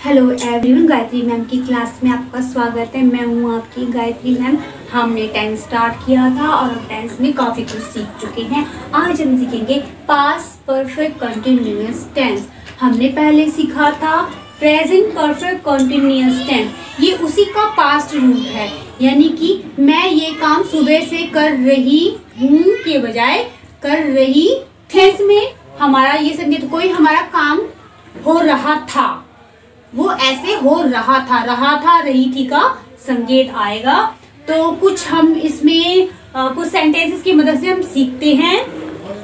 Hello everyone, Gayatri ma'am की class में आपका स्वागत है। मैं हूँ आपकी गायत्री मैम। हमने टेंस स्टार्ट किया था और हम टेंस में काफ़ी कुछ सीख चुके हैं। आज हम सीखेंगे पास्ट परफेक्ट कंटिन्यूअस टेंस। हमने पहले सीखा था प्रेजेंट परफेक्ट कंटिन्यूअस टेंस। ये उसी का पास्ट रूप है, यानी कि मैं ये काम सुबह से कर रही हूँ के बजाय कर रही थी। इसमें हमारा ये संकेत कोई हमारा काम हो रहा था, वो ऐसे हो रहा था रही थी का संकेत आएगा। तो कुछ हम इसमें कुछ सेंटेंसेस की मदद से हम सीखते हैं।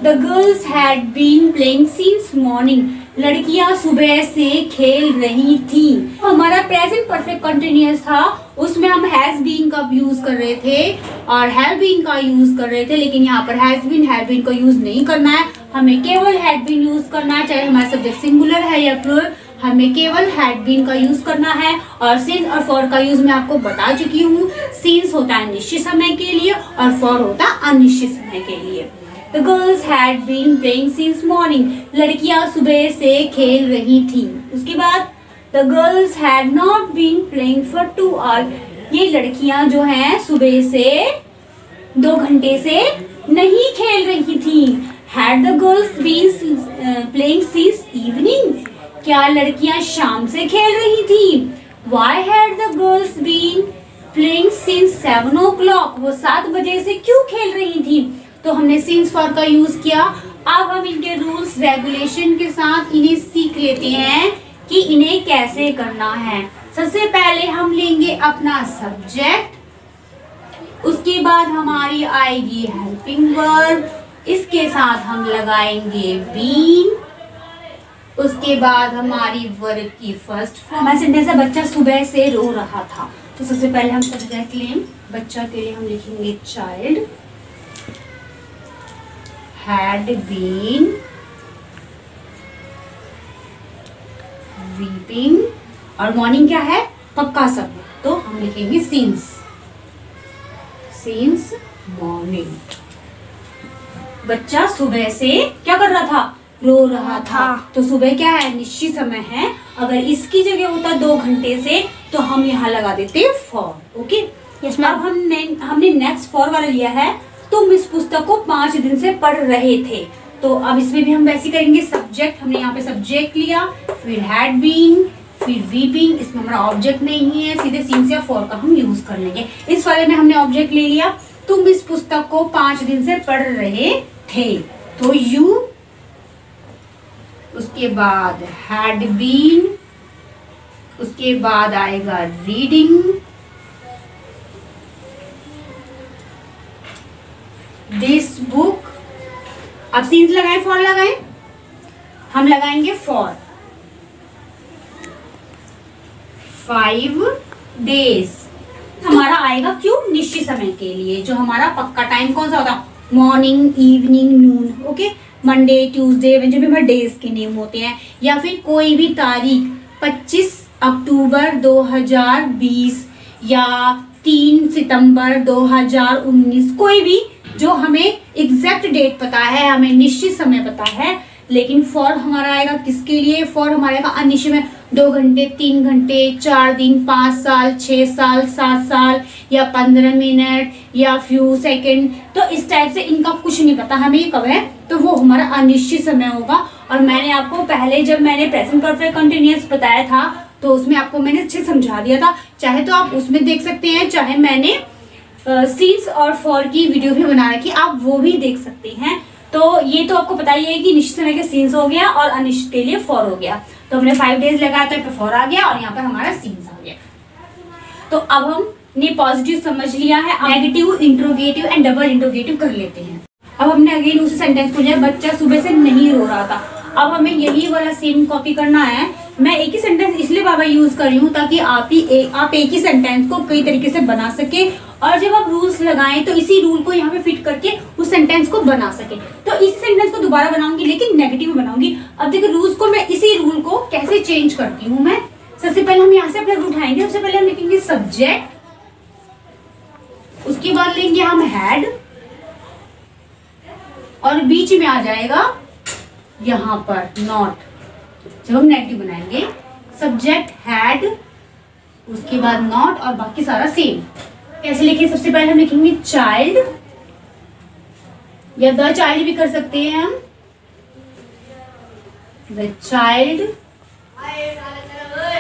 The girls had been playing since morning. लड़कियां सुबह से खेल रही थी। हमारा प्रेजेंट परफेक्ट कंटिन्यूअस था, उसमें हम हैज बीन का यूज कर रहे थे और हैव बीन का यूज कर रहे थे, लेकिन यहाँ पर हैज बीन का यूज नहीं करना है। हमें केवल हैड बीन यूज करना है, चाहे हमारा सब्जेक्ट सिंगुलर है या प्लूरल, हमें केवल हैड बीन का यूज करना है। और सिंस और फॉर का यूज मैं आपको बता चुकी हूँ। सिंस होता है निश्चित समय के लिए और फॉर होता है अनिश्चित समय के लिए। The girls had been playing since morning. लड़कियां सुबह से खेल रही थी। उसके बाद The girls had not been playing for 2 hours. ये लड़कियां जो हैं सुबह से 2 घंटे से नहीं खेल रही थी। Had the girls been playing since evening? क्या लड़कियां शाम से खेल रही थी? Why had the girls been playing since 7 o'clock? वो 7 बजे से क्यों खेल रही थी? तो हमने सिंस फॉर का यूज किया। अब हम इनके रूल्स रेगुलेशन के साथ इन्हें सीख लेते हैं कि इन्हें कैसे करना है। सबसे पहले हम लेंगे अपना सब्जेक्ट, उसके बाद हमारी आएगी हेल्पिंग वर्ब, इसके साथ हम लगाएंगे बीन, उसके बाद हमारी वर्ब की फर्स्ट फॉर्म। सेंटेंस है बच्चा सुबह से रो रहा था। तो सबसे पहले हम सब्जेक्ट लें, बच्चा के लिए हम लिखेंगे चाइल्ड had been weeping। और मॉर्निंग क्या है? पक्का सब, तो हम लिखेंगे since morning। बच्चा सुबह से क्या कर रहा था? रो रहा था। तो सुबह क्या है? निश्चित समय है। अगर इसकी जगह होता 2 घंटे से तो हम यहाँ लगा देते फॉर। ओके, अब हमने नेक्स्ट फॉर वाला लिया है। तुम इस पुस्तक को 5 दिन से पढ़ रहे थे। तो अब इसमें भी हम वैसे करेंगे। सब्जेक्ट हमने यहाँ पे सब्जेक्ट लिया, फिर हैड बीन, फिर वीपिंग। इसमें हमारा ऑब्जेक्ट नहीं है, सीधे सिंस या फॉर का हम यूज कर लेंगे। इस वाले में हमने ऑब्जेक्ट ले लिया। तुम इस पुस्तक को 5 दिन से पढ़ रहे थे, तो यू, उसके बाद हैड बीन, उसके बाद आएगा रीडिंग, दिस बुक। अब सीन्स लगाएं फॉर लगाएं? हम लगाएंगे फॉर 5 डेज। हमारा आएगा क्यों? निश्चित समय के लिए। जो हमारा पक्का टाइम कौन सा होता? मॉर्निंग, इवनिंग, नून। ओके, मंडे, ट्यूसडे, जो भी हमारे डेज के नेम होते हैं, या फिर कोई भी तारीख 25 अक्टूबर 2020 या 3 सितंबर 2019, कोई भी जो हमें एग्जैक्ट डेट पता है, हमें निश्चित समय पता है। लेकिन फॉर हमारा आएगा किसके लिए? फॉर हमारा आएगा अनिश्चित में। 2 घंटे, 3 घंटे, 4 दिन, 5 साल, 6 साल, 7 साल, या 15 मिनट, या फ्यू सेकेंड। तो इस टाइप से इनका कुछ नहीं पता हमें ये कब है, तो वो हमारा अनिश्चित समय होगा। और मैंने आपको पहले जब मैंने प्रेजेंट परफेक्ट कंटिन्यूअस बताया था तो उसमें आपको मैंने अच्छे समझा दिया था। चाहे तो आप उसमें देख सकते हैं, चाहे मैंने सिंस और फॉर की वीडियो भी बना रखी, आप वो भी देख सकते हैं। तो ये तो आपको पता ही है कि निश्चित समय के सिंस हो गया और अनिश्चित के लिए फॉर हो गया। तो हमने 5 डेज लगाया तो यहाँ पे फॉर आ गया और यहाँ पर हमारा सिंस आ गया। तो अब हमने पॉजिटिव समझ लिया है, negative, interrogative and double interrogative कर लेते हैं। अब हमने अगेन उसी सेंटेंस को लिया, बच्चा सुबह से नहीं रो रहा था। अब हमें यही वाला सेम कॉपी करना है। मैं एक ही सेंटेंस इसलिए बाबा यूज कर रही हूँ ताकि आप एक ही सेंटेंस को कई तरीके से बना सके, और जब आप रूल्स लगाएं तो इसी रूल को यहाँ पे फिट करके उस सेंटेंस को बना सके। तो इस सेंटेंस को दोबारा बनाऊंगी, लेकिन नेगेटिव में बनाऊंगी। अब देखिए रूल्स को मैं इसी रूल को कैसे चेंज करती हूँ। मैं सबसे पहले हम यहाँ से अपना रूल उठाएंगे। सबसे पहले हम लिखेंगे सब्जेक्ट, उसके बाद लेंगे हम हैड, और बीच में आ जाएगा यहाँ पर नॉट। जब हम नेगेटिव बनाएंगे सब्जेक्ट हैड, उसके बाद नॉट और बाकी सारा सेम। कैसे लिखें? सबसे पहले हम लिखेंगे चाइल्ड, या द चाइल्ड भी कर सकते हैं हम। The child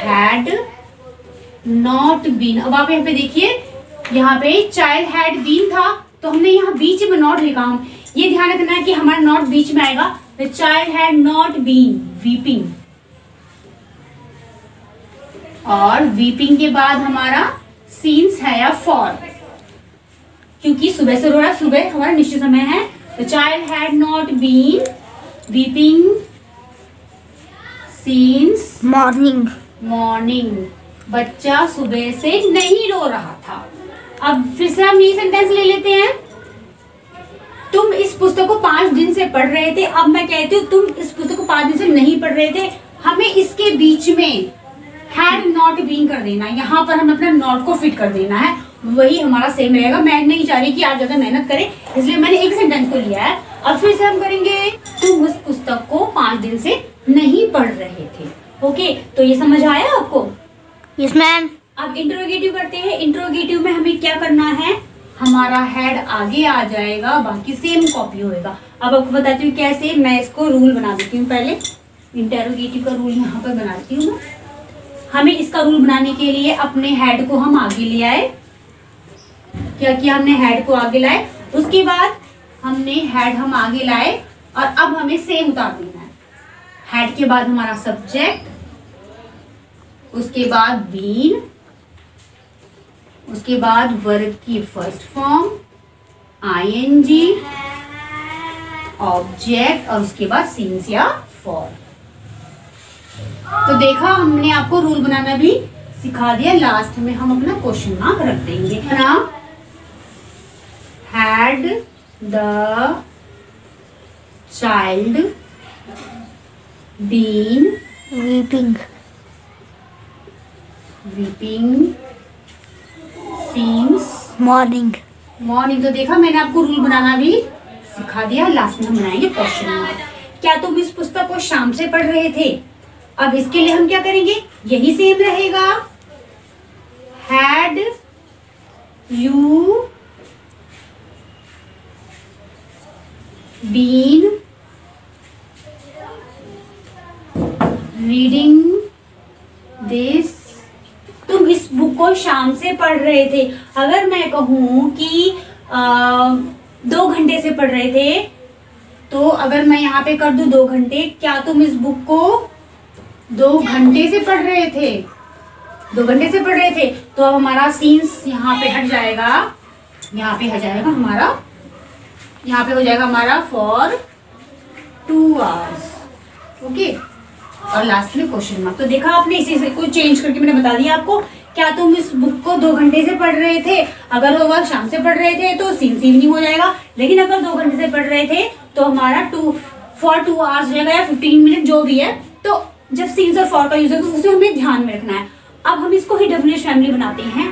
had not been. अब आप यहाँ पे देखिए, यहाँ पे चाइल्ड हैड बीन था तो हमने यहाँ बीच में नॉट लिखा। हम ये ध्यान रखना है कि हमारा नॉट बीच में आएगा। The child had not been weeping, और वीपिंग के बाद हमारा सीन्स है या फॉर, क्योंकि सुबह से रो रहा, सुबह हमारा निश्चित समय है। The child had not been weeping since morning. बच्चा सुबह से नहीं रो रहा था। अब फिर से हम ये सेंटेंस ले लेते हैं। तुम इस पुस्तक को 5 दिन से पढ़ रहे थे। अब मैं कहती हूँ तुम इस पुस्तक को 5 दिन से नहीं पढ़ रहे थे। हमें इसके बीच में हैड नॉट बीन कर देना है। यहाँ पर हमें अपना नॉट को फिट कर देना है, वही हमारा सेम रहेगा। मैं नहीं चाह रही कि आप ज्यादा मेहनत करें, इसलिए मैंने एक सेंटेंस को लिया है। अब फिर से हम करेंगे तुम उस पुस्तक को 5 दिन से नहीं पढ़ रहे थे। ओके, तो ये समझ आया आपको? Yes ma'am. अब इंट्रोगेटिव करते हैं। इंट्रोगेटिव में हमें क्या करना है? हमारा हेड आगे आ जाएगा, बाकी सेम कॉपी होएगा। अब आपको बताती हूँ कैसे। मैं इसको रूल बना देती हूँ। पहले इंट्रोगेटिव का रूल यहाँ पर बनाती हूँ मैं। हमें इसका रूल बनाने के लिए अपने हेड को हम आगे ले आए। क्या किया हमने? हेड को आगे लाए। उसके बाद हमने हेड हम आगे लाए और अब हमें सेम उतार देना है। हेड के बाद हमारा सब्जेक्ट, उसके बाद बीन, उसके बाद वर्ब की फर्स्ट फॉर्म आईएनजी, ऑब्जेक्ट, और उसके बाद सीन्स या फॉर। तो देखा, हमने आपको रूल बनाना भी सिखा दिया। लास्ट में हम अपना क्वेश्चन मार्क रख देंगे ना। Had the child been weeping since morning. तो देखा, मैंने आपको रूल बनाना भी सिखा दिया। लास्ट में हम बनाएंगे क्वेश्चन मार्क। क्या तुम इस पुस्तक को शाम से पढ़ रहे थे? अब इसके लिए हम क्या करेंगे? यही सेम रहेगा। Had you been reading this? तुम इस बुक को शाम से पढ़ रहे थे। अगर मैं कहूँ कि 2 घंटे से पढ़ रहे थे, तो अगर मैं यहाँ पे कर दूं 2 घंटे, क्या तुम इस बुक को 2 घंटे से पढ़ रहे थे? 2 घंटे से पढ़ रहे थे। तो अब हमारा सीन्स यहाँ पे हट जाएगा, यहाँ पे हो जाएगा हमारा, यहाँ पे हो जाएगा हमारा फॉर 2 आवर्स। ओके, और लास्ट में क्वेश्चन मार्क। तो देखा आपने, इसी को चेंज करके मैंने बता दिया आपको। क्या तुम इस बुक को 2 घंटे से पढ़ रहे थे? अगर वो शाम से पढ़ रहे थे तो सीन्स इवनिंग हो जाएगा। लेकिन अगर 2 घंटे से पढ़ रहे थे तो हमारा फॉर 2 आवर्स हो जाएगा, या 15 मिनट जो भी है। तो जब सीन्स और फॉर का यूज है तो उसे हमें ध्यान में रखना है। अब हम इसको ही डब्ल्यूएच फैमिली बनाते हैं।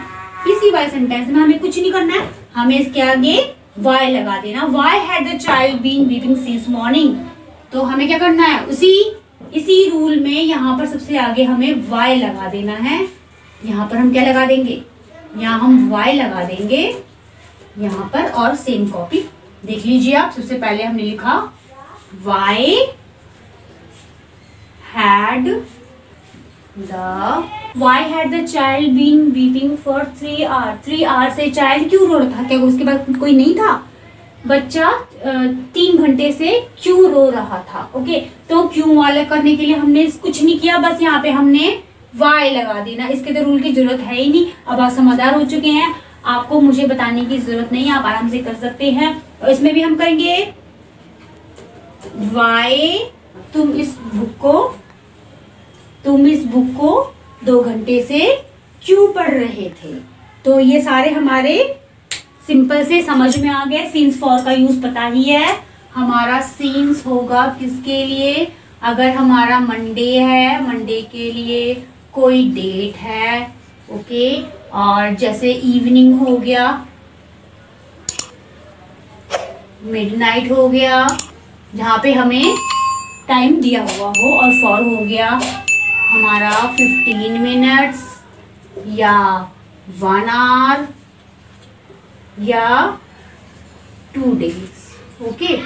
इसी वाले सेंटेंस में हमें कुछ नहीं करना है, हमें इसके आगे वाई लगा देना। Why had the child been weeping since morning. तो हमें क्या करना है? इसी रूल में यहाँ पर सबसे आगे हमें वाई लगा देना है। यहाँ पर हम क्या लगा देंगे? यहाँ हम वाई लगा देंगे यहाँ पर, और सेम कॉपी देख लीजिए आप। सबसे पहले हमने लिखा why had the child been weeping for 3 hours. 3 hours से चाइल्ड क्यों रो रहा था? क्या उसके बाद कोई नहीं था? बच्चा 3 घंटे से क्यों रो रहा था? ओके, तो क्यों वाले करने के लिए हमने कुछ नहीं किया, बस यहाँ पे हमने वाई लगा देना। इसके तो रूल की जरूरत है ही नहीं। अब आप समझदार हो चुके हैं, आपको मुझे बताने की जरूरत नहीं है, आप आराम से कर सकते हैं। और इसमें भी हम करेंगे वाई तुम इस बुक को 2 घंटे से क्यों पढ़ रहे थे। तो ये सारे हमारे सिंपल से समझ में आ गए। सीन्स फॉर का यूज पता ही है। हमारा सीन्स होगा किसके लिए? अगर हमारा मंडे है, मंडे के लिए कोई डेट है। ओके, और जैसे इवनिंग हो गया, मिडनाइट हो गया, जहाँ पे हमें टाइम दिया हुआ हो, और फॉर हो गया हमारा 15 मिनट्स या 1 आवर या 2 days. ओके